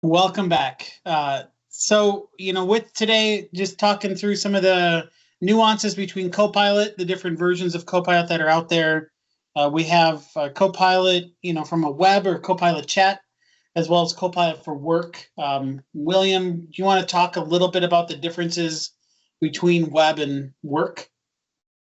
Welcome back. With today, just talking through some of the nuances between Copilot, the different versions of Copilot that are out there. We have Copilot, from a web or Copilot Chat, as well as Copilot for work. William, do you want to talk a little bit about the differences between web and work?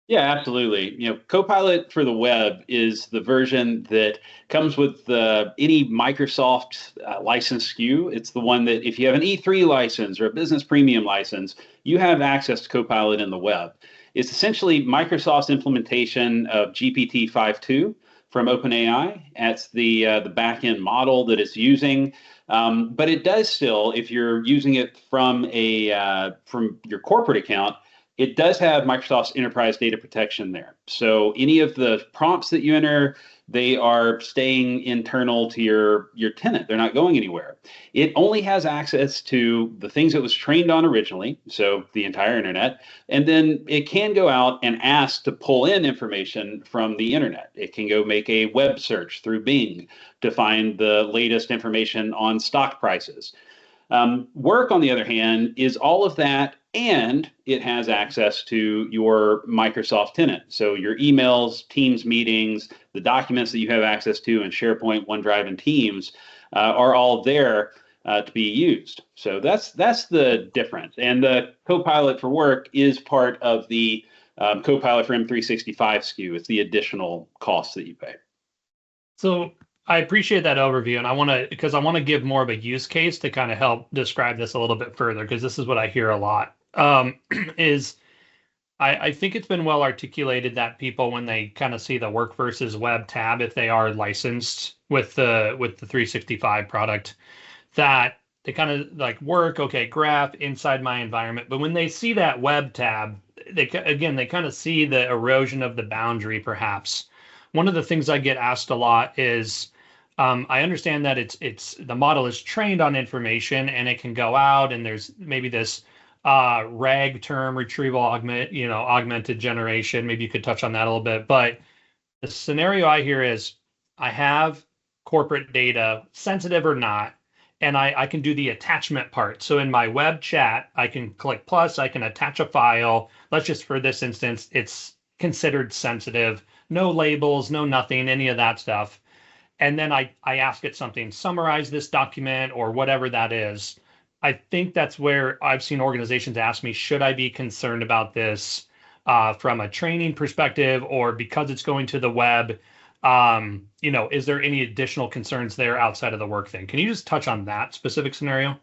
Yeah, absolutely. Copilot for the web is the version that comes with any Microsoft license SKU. It's the one that if you have an E3 license or a business premium license, you have access to Copilot in the web. It's essentially Microsoft's implementation of GPT 5.2 from OpenAI. That's the backend model that it's using. But it does still, if you're using it from your corporate account, it does have Microsoft's enterprise data protection there. So any of the prompts that you enter, they are staying internal to your tenant. They're not going anywhere. It only has access to the things it was trained on originally, so the entire internet, and then it can go out and ask to pull in information from the internet. It can go make a web search through Bing to find the latest information on stock prices. Work, on the other hand, is all of that, and it has access to your Microsoft tenant. So your emails, Teams meetings, the documents that you have access to in SharePoint, OneDrive, and Teams are all there to be used. So that's the difference. And the Copilot for Work is part of the Copilot for M365 SKU. It's the additional cost that you pay. So I appreciate that overview, and I want to give more of a use case to kind of help describe this a little bit further, because this is what I hear a lot. I think it's been well articulated that people, when they kind of see the work versus web tab, if they are licensed with the 365 product, that they kind of like work, okay, graph inside my environment. But when they see that web tab, they kind of see the erosion of the boundary, perhaps. One of the things I get asked a lot is, I understand that it's the model is trained on information and it can go out and there's maybe this RAG term, retrieval augmented generation. Maybe you could touch on that a little bit. But the scenario I hear is I have corporate data, sensitive or not, and I can do the attachment part. So in my web chat, I can click plus, I can attach a file. Let's just, for this instance, it's considered sensitive, no labels, no nothing, any of that stuff. And then I ask it something, summarize this document or whatever that is. I think that's where I've seen organizations ask me, should I be concerned about this from a training perspective, or because it's going to the web? Is there any additional concerns there outside of the work thing? Can you just touch on that specific scenario?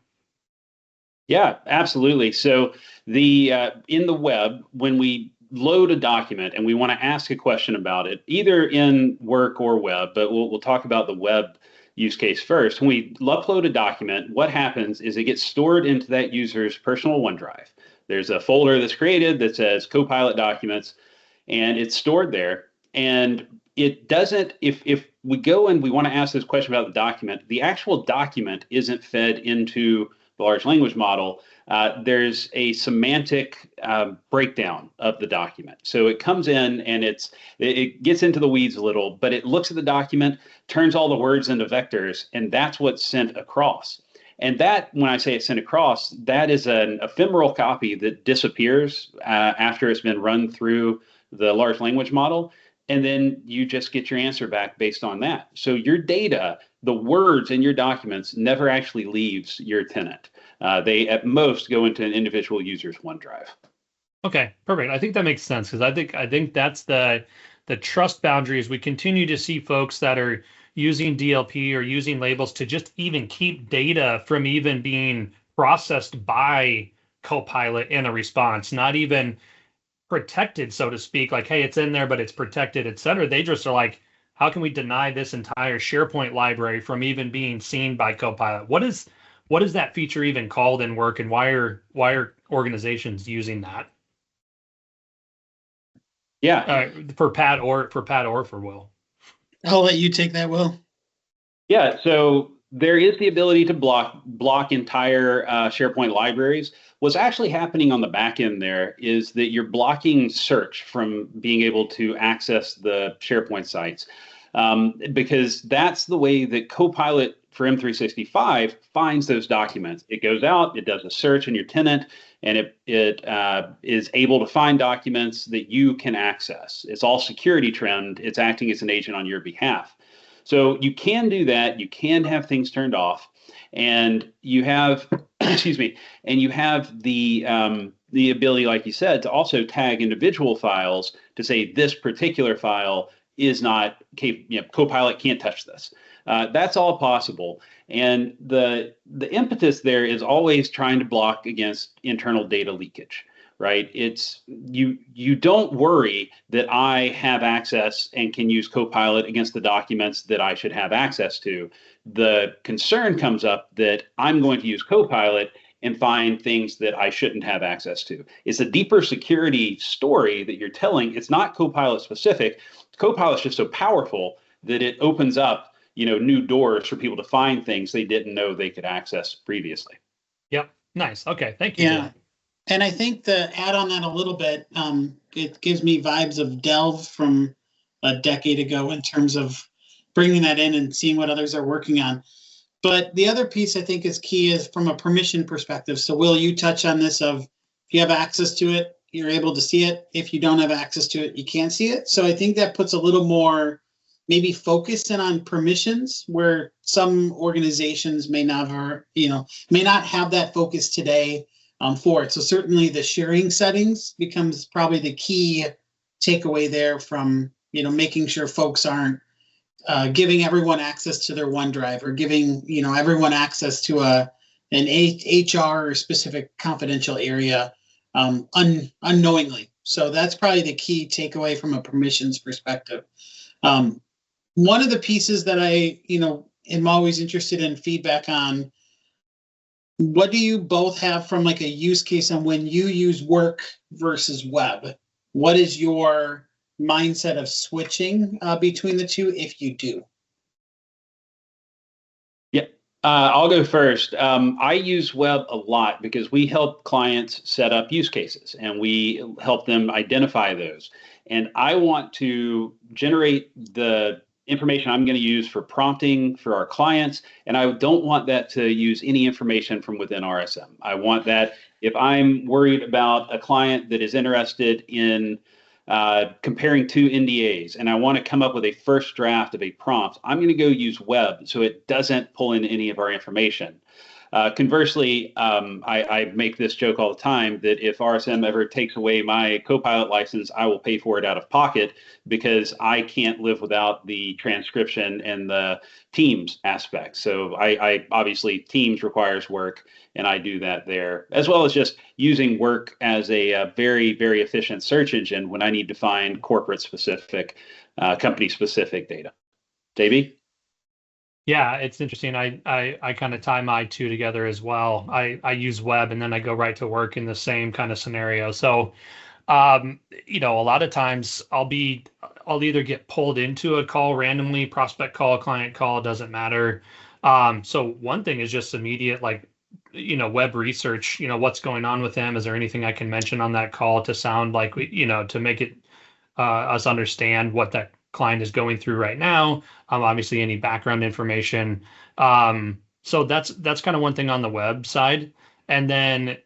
Yeah, absolutely. So in the web, when we load a document and we want to ask a question about it, either in work or web, but we'll talk about the web use case first. When we upload a document, what happens is it gets stored into that user's personal OneDrive. There's a folder that's created that says Copilot Documents, and it's stored there. And it doesn't, if we go and we want to ask this question about the document, the actual document isn't fed into the large language model. There's a semantic breakdown of the document. So it comes in and it gets into the weeds a little, but it looks at the document, turns all the words into vectors, and that's what's sent across. And that, when I say it's sent across, that is an ephemeral copy that disappears after it's been run through the large language model. And then you just get your answer back based on that. So your data, the words in your documents, never actually leaves your tenant. They at most go into an individual user's OneDrive. Okay, perfect. I think that makes sense, because I think that's the trust boundaries. We continue to see folks that are using DLP or using labels to just even keep data from even being processed by Copilot in a response, not even protected, so to speak, like, hey, it's in there, but it's protected, et cetera. They just are like, how can we deny this entire SharePoint library from even being seen by Copilot? What is that feature even called in work, and why are organizations using that? Yeah, for Pat or for Will. I'll let you take that, Will. Yeah, so there is the ability to block entire SharePoint libraries. What's actually happening on the back end there is that you're blocking search from being able to access the SharePoint sites, because that's the way that Copilot for M365 finds those documents. It goes out, it does a search in your tenant, and it is able to find documents that you can access. It's all security trimmed. It's acting as an agent on your behalf. So you can do that. You can have things turned off, and you have, excuse me, and you have the ability, like you said, to also tag individual files to say this particular file is not capable. You know, Copilot can't touch this. That's all possible. And the impetus there is always trying to block against internal data leakage, right? It's you don't worry that I have access and can use Copilot against the documents that I should have access to. The concern comes up that I'm going to use Copilot and find things that I shouldn't have access to. It's a deeper security story that you're telling. It's not Copilot specific. Copilot's just so powerful that it opens up, you know, new doors for people to find things they didn't know they could access previously. Yep. Nice. Okay. Thank you. Yeah. And I think to add on that a little bit, it gives me vibes of Delve from a decade ago in terms of bringing that in and seeing what others are working on. But the other piece I think is key is from a permission perspective. So Will, you touch on this of if you have access to it, you're able to see it. If you don't have access to it, you can't see it. So I think that puts a little more maybe focus in on permissions where some organizations may not have that focus today for it. So certainly the sharing settings becomes probably the key takeaway there from, you know, making sure folks aren't giving everyone access to their OneDrive or giving, you know, everyone access to an HR or specific confidential area unknowingly. So that's probably the key takeaway from a permissions perspective. One of the pieces that I, you know, am always interested in feedback on, what do you both have from like a use case on when you use work versus web? What is your mindset of switching between the two, if you do? Yeah, I'll go first. I use web a lot because we help clients set up use cases and we help them identify those. And I want to generate the information I'm going to use for prompting for our clients. And I don't want that to use any information from within RSM. I want that if I'm worried about a client that is interested in comparing two NDAs, and I want to come up with a first draft of a prompt, I'm going to go use web so it doesn't pull in any of our information. Conversely, I make this joke all the time that if RSM ever takes away my Copilot license, I will pay for it out of pocket because I can't live without the transcription and the Teams aspect. So I obviously Teams requires work, and I do that there, as well as just using work as a very, very efficient search engine when I need to find corporate specific, company specific data. JB? Yeah, it's interesting. I kind of tie my two together as well. I use web and then I go right to work in the same kind of scenario. So, you know, a lot of times I'll either get pulled into a call randomly, prospect call, client call, doesn't matter. So one thing is just immediate, like, you know, web research, you know, what's going on with them? Is there anything I can mention on that call to sound like, you know, to make it us understand what that client is going through right now, obviously any background information. So that's kind of one thing on the web side. And then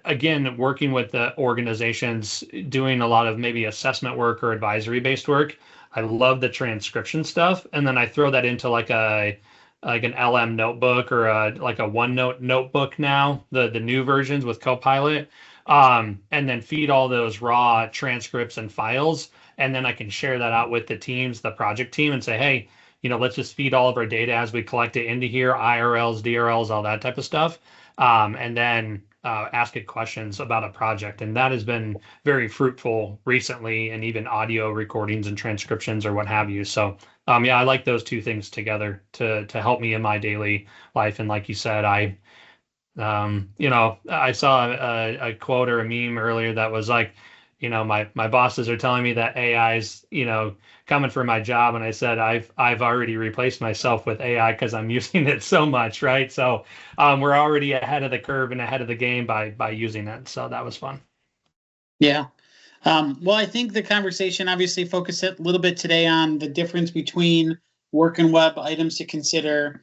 again, working with the organizations, doing a lot of maybe assessment work or advisory based work. I love the transcription stuff. And then I throw that into like an LM notebook or like a OneNote notebook now, the new versions with Copilot, and then feed all those raw transcripts and files. And then I can share that out with the teams, the project team, and say, hey, you know, let's just feed all of our data as we collect it into here, IRLs, DRLs, all that type of stuff. And then ask it questions about a project. And that has been very fruitful recently, and even audio recordings and transcriptions or what have you. So yeah, I like those two things together to help me in my daily life. And like you said, you know, I saw a quote or a meme earlier that was like, you know, my bosses are telling me that AI is, you know, coming for my job. And I said, I've already replaced myself with AI because I'm using it so much. Right. So we're already ahead of the curve and ahead of the game by using it. So that was fun. Yeah. Well, I think the conversation obviously focused a little bit today on the difference between work and web items to consider,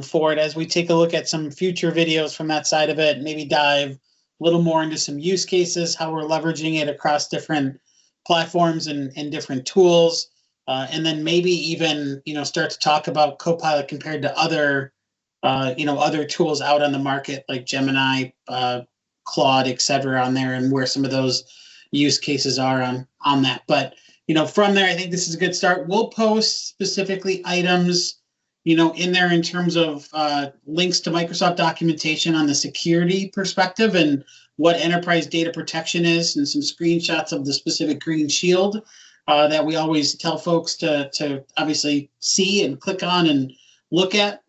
for it as we take a look at some future videos from that side of it, maybe dive a little more into some use cases, how we're leveraging it across different platforms and different tools. And then maybe even, start to talk about Copilot compared to other, other tools out on the market like Gemini, Claude, et cetera, on there, and where some of those use cases are on that. But, from there, I think this is a good start. We'll post specifically items, in there in terms of links to Microsoft documentation on the security perspective and what enterprise data protection is, and some screenshots of the specific green shield that we always tell folks to obviously see and click on and look at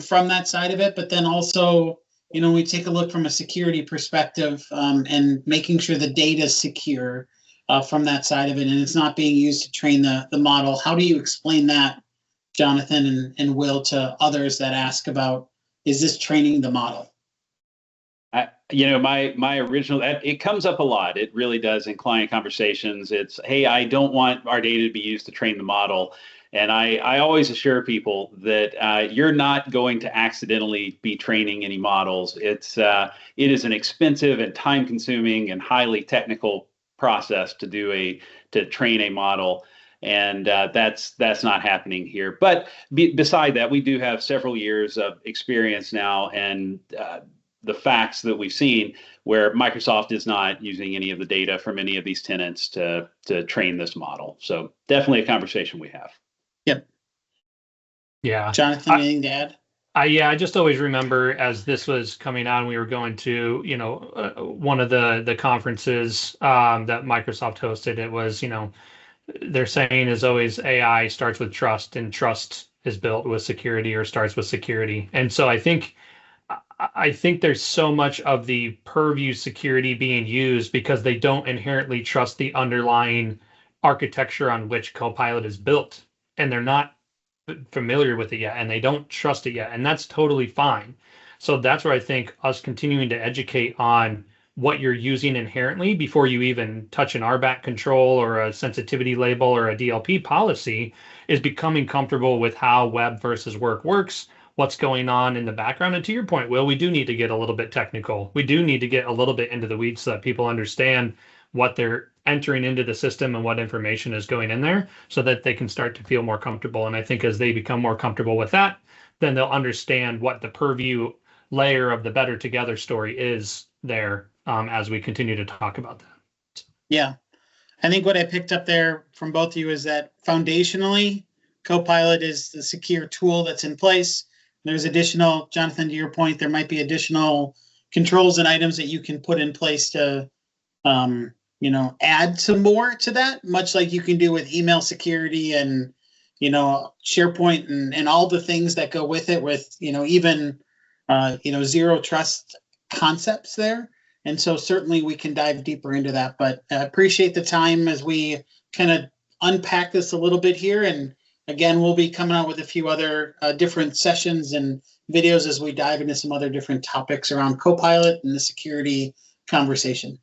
from that side of it. But then also, we take a look from a security perspective and making sure the data is secure from that side of it, and it's not being used to train the model. How do you explain that, Jonathan and Will, to others that ask about, is this training the model? My original, it comes up a lot. It really does in client conversations. It's, hey, I don't want our data to be used to train the model. And I always assure people that you're not going to accidentally be training any models. It is an expensive and time-consuming and highly technical process to train a model. And that's not happening here. But beside that, we do have several years of experience now, and the facts that we've seen where Microsoft is not using any of the data from any of these tenants to train this model. So definitely a conversation we have. Yep. Yeah. Jonathan, anything to add? I just always remember as this was coming on, we were going to, one of the conferences that Microsoft hosted. It was, their saying is always AI starts with trust, and trust is built with security or starts with security. And so I think there's so much of the purview security being used because they don't inherently trust the underlying architecture on which Copilot is built, and they're not familiar with it yet, and they don't trust it yet, and that's totally fine. So that's where I think us continuing to educate on what you're using inherently before you even touch an RBAC control or a sensitivity label or a DLP policy is becoming comfortable with how web versus work works, what's going on in the background. And to your point, Will, we do need to get a little bit technical. We do need to get a little bit into the weeds so that people understand what they're entering into the system and what information is going in there so that they can start to feel more comfortable. And I think as they become more comfortable with that, then they'll understand what the purview layer of the Better Together story is there as we continue to talk about that. Yeah. I think what I picked up there from both of you is that foundationally, Copilot is the secure tool that's in place. There's additional, Jonathan, to your point, there might be additional controls and items that you can put in place to, add some more to that, much like you can do with email security and, SharePoint and all the things that go with it with, even, zero trust concepts there. And so certainly we can dive deeper into that, but I appreciate the time as we kind of unpack this a little bit here. And again, we'll be coming out with a few other different sessions and videos as we dive into some other different topics around Copilot and the security conversation.